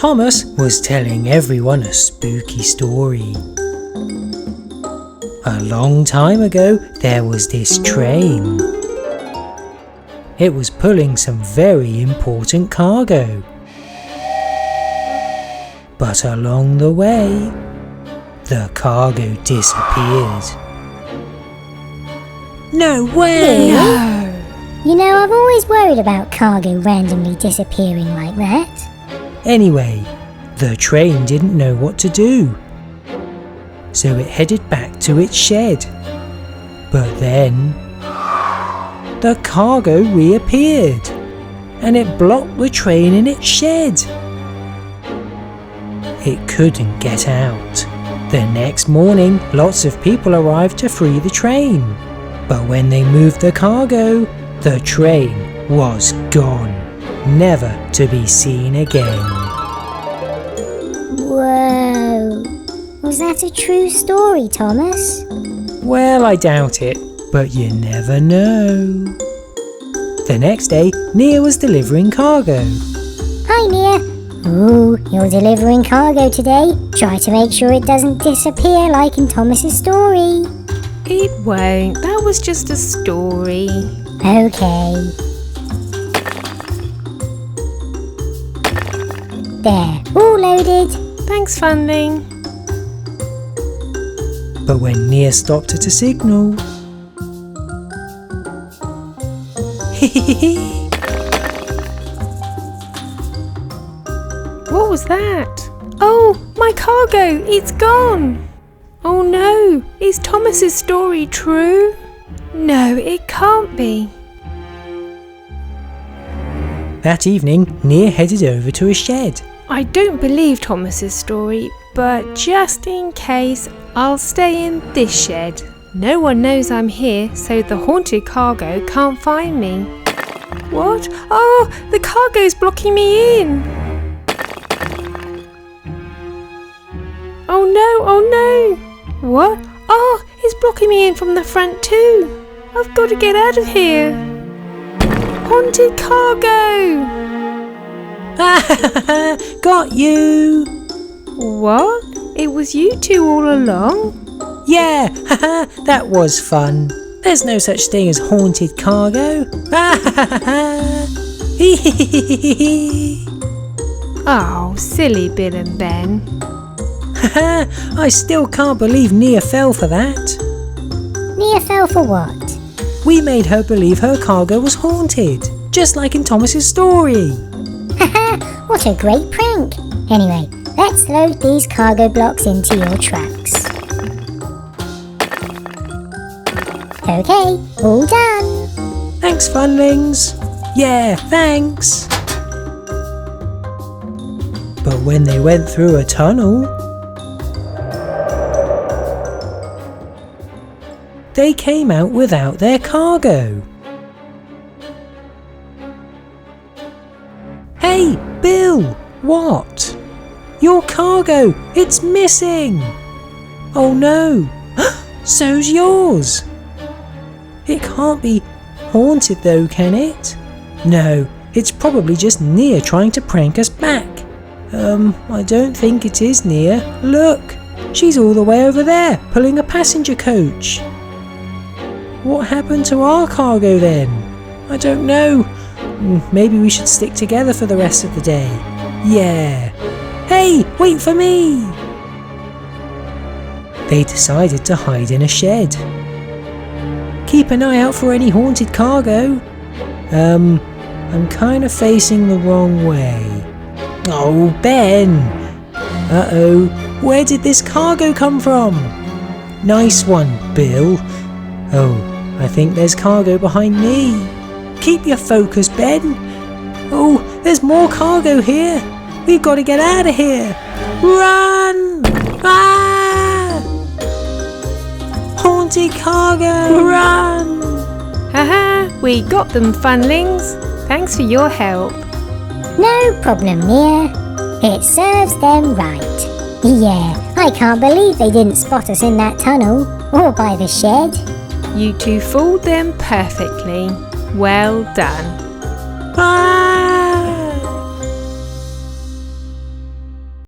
Thomas was telling everyone a spooky story. A long time ago, there was this train. It was pulling some very important cargo. But along the way, the cargo disappeared. No way! No! You know, I've always worried about cargo randomly disappearing like that. Anyway, the train didn't know what to do. So it headed back to its shed. But then, the cargo reappeared, and it blocked the train in its shed. It couldn't get out. The next morning, lots of people arrived to free the train. But when they moved the cargo, the train was gone, never to be seen again. Whoa! Was that a true story, Thomas? Well, I doubt it, but you never know. The next day, Nia was delivering cargo. Hi, Nia. Ooh, you're delivering cargo today. Try to make sure it doesn't disappear like in Thomas's story. It won't. That was just a story. Okay. There, all loaded. Thanks, Funling. But when Nia stopped at a signal... What was that? Oh, my cargo! It's gone! Oh no! Is Thomas's story true? No, it can't be. That evening, Nia headed over to a shed. I don't believe Thomas's story, but just in case, I'll stay in this shed. No one knows I'm here, so the haunted cargo can't find me. What? Oh, the cargo's blocking me in! Oh no, oh no! What? Oh, it's blocking me in from the front too! I've got to get out of here! Haunted cargo! Got you! What? It was you two all along? Yeah, that was fun. There's no such thing as haunted cargo. Oh, silly Bill and Ben. I still can't believe Nia fell for that. Nia fell for what? We made her believe her cargo was haunted, just like in Thomas's story. What a great prank. Anyway, let's load these cargo blocks into your trucks. Okay, all done. Thanks, Funlings. Yeah, thanks. But when they went through a tunnel, they came out without their cargo. Hey, Bill! What? Your cargo! It's missing! Oh no! So's yours! It can't be haunted though, can it? No, it's probably just Nia trying to prank us back. I don't think it is Nia. Look! She's all the way over there, pulling a passenger coach. What happened to our cargo then? I don't know. Maybe we should stick together for the rest of the day. Yeah. Hey, wait for me! They decided to hide in a shed. Keep an eye out for any haunted cargo. I'm kind of facing the wrong way. Oh, Ben! Uh-oh, where did this cargo come from? Nice one, Bill. Oh, I think there's cargo behind me. Keep your focus, Ben. Oh, there's more cargo here. We've got to get out of here. Run! Ah! Haunted cargo, run! Haha, we got them, Funlings. Thanks for your help. No problem, Nia. It serves them right. Yeah, I can't believe they didn't spot us in that tunnel or by the shed. You two fooled them perfectly. Well done. Ah!